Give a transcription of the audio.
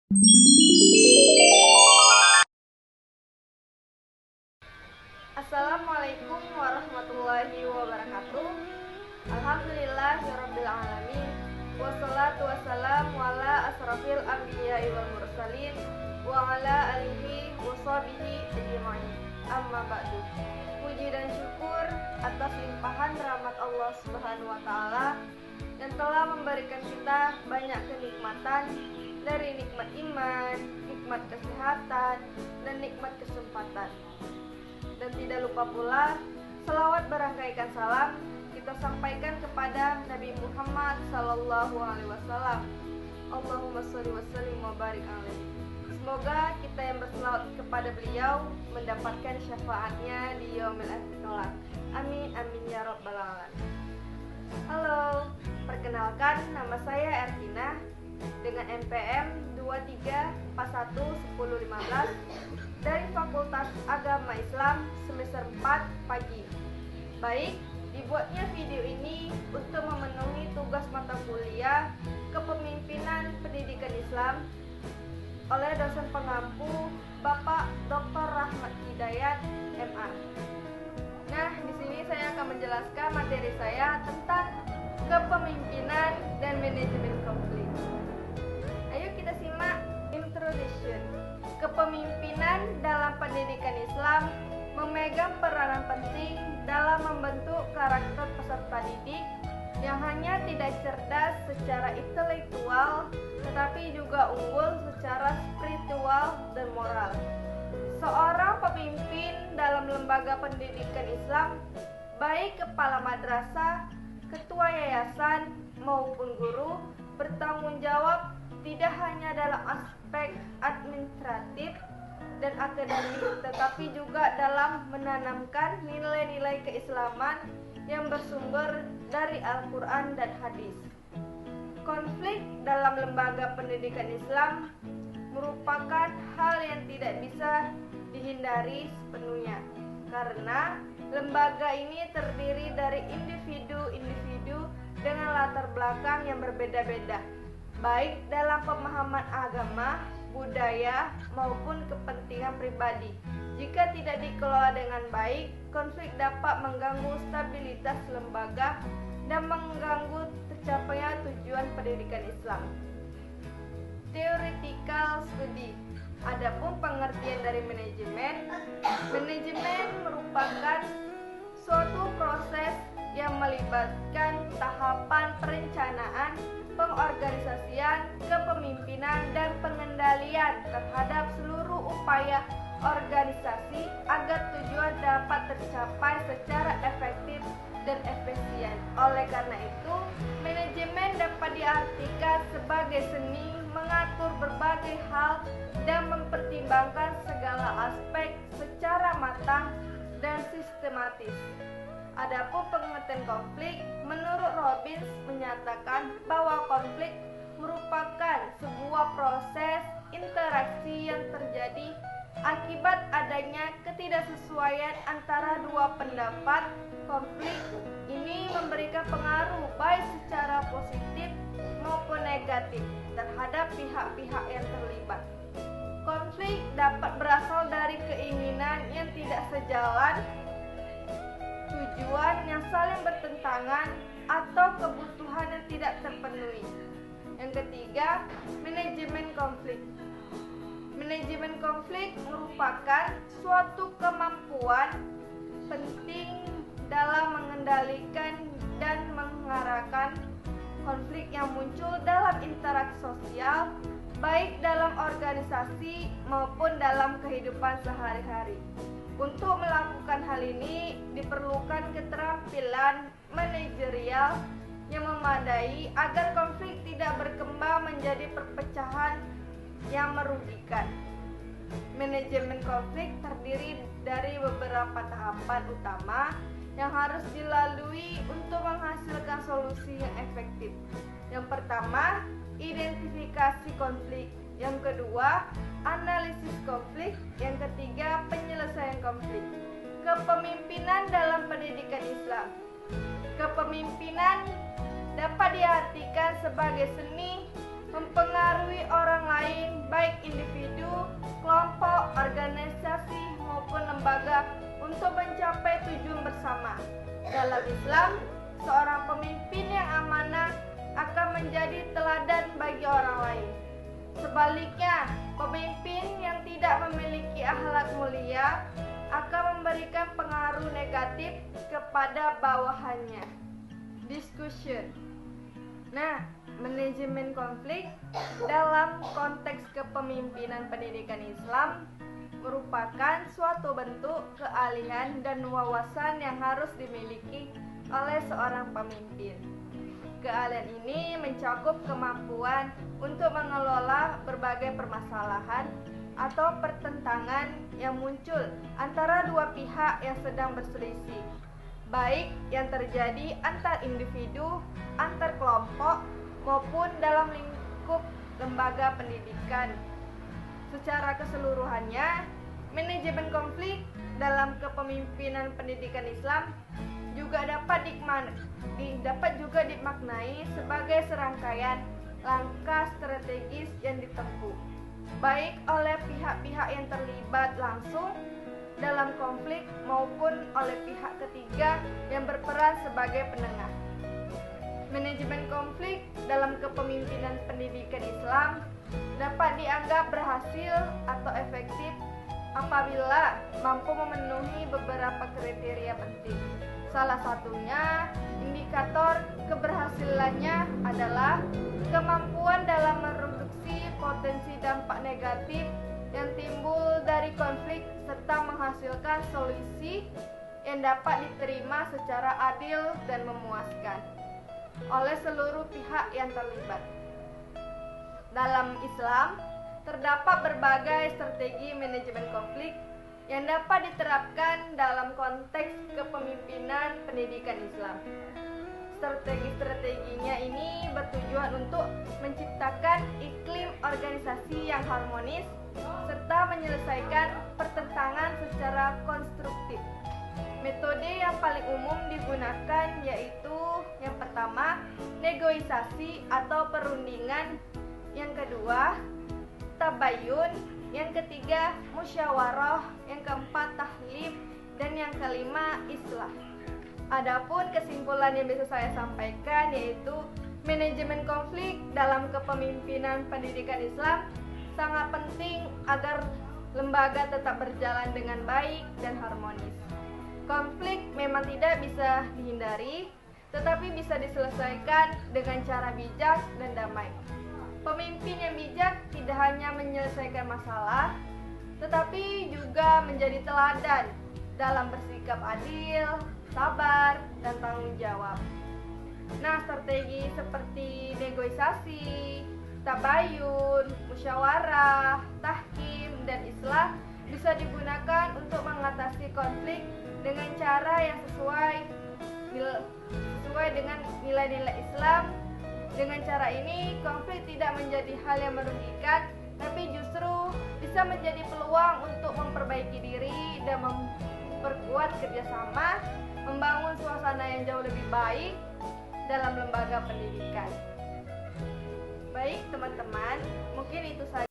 Assalamualaikum warahmatullahi wabarakatuh. Alhamdulillahirabbil alamin. Wassalatu wassalamu ala asrafil anbiya'i wal mursalin wa ala alihi washabihi ajmain. Amma ba'du. Puji dan syukur atas limpahan rahmat Allah Subhanahu wa taala yang telah memberikan kita banyak kenikmatan, dari nikmat iman, nikmat kesehatan, dan nikmat kesempatan. Dan tidak lupa pula selawat berangkaikan salam kita sampaikan kepada Nabi Muhammad sallallahu alaihi wasallam. Allahumma sholli wa sallim wa barik alaihi. Semoga kita yang berselawat kepada beliau mendapatkan syafaatnya di yaumil akhir kelak. Amin amin ya rabbal alamin. Halo, perkenalkan nama saya Ervina dengan NPM 23411015 dari Fakultas Agama Islam semester 4 pagi. Baik, dibuatnya video ini untuk memenuhi tugas mata kuliah Kepemimpinan Pendidikan Islam oleh dosen pengampu Bapak Dr. Rahmat Hidayat MA. Nah, di sini saya akan menjelaskan materi saya tentang kepemimpinan dan manajemen konflik. Ayo kita simak introduction. Kepemimpinan dalam pendidikan Islam memegang peranan penting dalam membentuk karakter peserta didik yang hanya tidak cerdas secara intelektual, tetapi juga unggul secara spiritual dan moral. Seorang pemimpin dalam lembaga pendidikan Islam, baik kepala madrasah, ketua yayasan, maupun guru, bertanggung jawab tidak hanya dalam aspek administratif dan akademik, tetapi juga dalam menanamkan nilai-nilai keislaman yang bersumber dari Al-Quran dan hadis. Konflik dalam lembaga pendidikan Islam merupakan hal yang tidak bisa dihindari sepenuhnya, karena lembaga ini terdiri dari individu-individu dengan latar belakang yang berbeda-beda, baik dalam pemahaman agama, budaya, maupun kepentingan pribadi. Jika tidak dikelola dengan baik, konflik dapat mengganggu stabilitas lembaga dan mengganggu tercapainya tujuan pendidikan Islam. Theoretical study. Adapun pengertian dari manajemen merupakan suatu proses yang melibatkan tahapan perencanaan, pengorganisasian, kepemimpinan, dan pengendalian terhadap seluruh upaya organisasi agar tujuan dapat tercapai secara efektif dan efisien. Oleh karena itu, manajemen dapat diartikan sebagai seni mengatur berbagai hal dan mempertimbangkan segala aspek secara matang dan sistematis. Adapun pengertian konflik, menurut Robbins menyatakan bahwa konflik merupakan sebuah proses interaksi yang terjadi akibat adanya ketidaksesuaian antara dua pendapat. Konflik ini memberikan pengaruh baik secara positif maupun negatif terhadap pihak-pihak yang terlibat. Konflik dapat berasal dari keinginan yang tidak sejalan, tujuan yang saling bertentangan, atau kebutuhan yang tidak terpenuhi. Yang ketiga, manajemen konflik. Manajemen konflik merupakan suatu kemampuan penting dalam mengendalikan dan mengarahkan konflik yang muncul dalam interaksi sosial, baik dalam organisasi maupun dalam kehidupan sehari-hari. Untuk melakukan hal ini diperlukan keterampilan manajerial yang memadai agar konflik tidak berkembang menjadi perpecahan yang merugikan. Manajemen konflik terdiri dari beberapa tahapan utama yang harus dilalui untuk menghasilkan solusi yang efektif. Yang pertama, identifikasi konflik. Yang kedua, analisis konflik. Yang ketiga, penyelesaian konflik. Kepemimpinan dalam pendidikan Islam. Kepemimpinan dapat diartikan sebagai seni mempengaruhi orang lain, baik individu, kelompok, organisasi, maupun lembaga untuk mencapai tujuan bersama. Dalam Islam, seorang pemimpin yang amanah akan menjadi teladan bagi orang lain. Sebaliknya, pemimpin yang tidak memiliki akhlak mulia akan memberikan pengaruh negatif kepada bawahannya. Discussion. Nah, manajemen konflik dalam konteks kepemimpinan pendidikan Islam merupakan suatu bentuk keahlian dan wawasan yang harus dimiliki oleh seorang pemimpin. Keahlian ini mencakup kemampuan untuk mengelola berbagai permasalahan atau pertentangan yang muncul antara dua pihak yang sedang berselisih, baik yang terjadi antar individu, antar kelompok, maupun dalam lingkup lembaga pendidikan. Secara keseluruhannya, manajemen konflik dalam kepemimpinan pendidikan Islam juga dapat juga dimaknai sebagai serangkaian langkah strategis yang ditempuh, baik oleh pihak-pihak yang terlibat langsung dalam konflik maupun oleh pihak ketiga yang berperan sebagai penengah. Manajemen konflik dalam kepemimpinan pendidikan Islam dapat dianggap berhasil atau efektif apabila mampu memenuhi beberapa kriteria penting. Salah satunya, indikator keberhasilannya adalah kemampuan dalam mereduksi potensi dampak negatif yang timbul dari konflik serta menghasilkan solusi yang dapat diterima secara adil dan memuaskan oleh seluruh pihak yang terlibat. Dalam Islam, terdapat berbagai strategi manajemen konflik yang dapat diterapkan dalam konteks kepemimpinan pendidikan Islam. Strategi-strateginya ini bertujuan untuk menciptakan iklim organisasi yang harmonis serta menyelesaikan pertentangan secara konstruktif. Metode yang paling umum digunakan yaitu yang pertama, negosiasi atau perundingan, yang kedua, tabayun, yang ketiga, musyawarah, yang keempat, tahlil, dan yang kelima, islah. Adapun kesimpulan yang bisa saya sampaikan yaitu manajemen konflik dalam kepemimpinan pendidikan Islam sangat penting agar lembaga tetap berjalan dengan baik dan harmonis. Konflik memang tidak bisa dihindari, tetapi bisa diselesaikan dengan cara bijak dan damai. Pemimpin yang bijak tidak hanya menyelesaikan masalah, tetapi juga menjadi teladan dalam bersikap adil, sabar, dan tanggung jawab. Nah, strategi seperti negosiasi, tabayun, musyawarah, tahkim, dan islah bisa digunakan untuk mengatasi konflik dengan cara yang sesuai dengan nilai-nilai Islam. Dengan cara ini, konflik tidak menjadi hal yang merugikan, tapi justru bisa menjadi peluang untuk memperbaiki diri dan memperkuat kerjasama, membangun suasana yang jauh lebih baik dalam lembaga pendidikan. Baik teman-teman, mungkin itu saja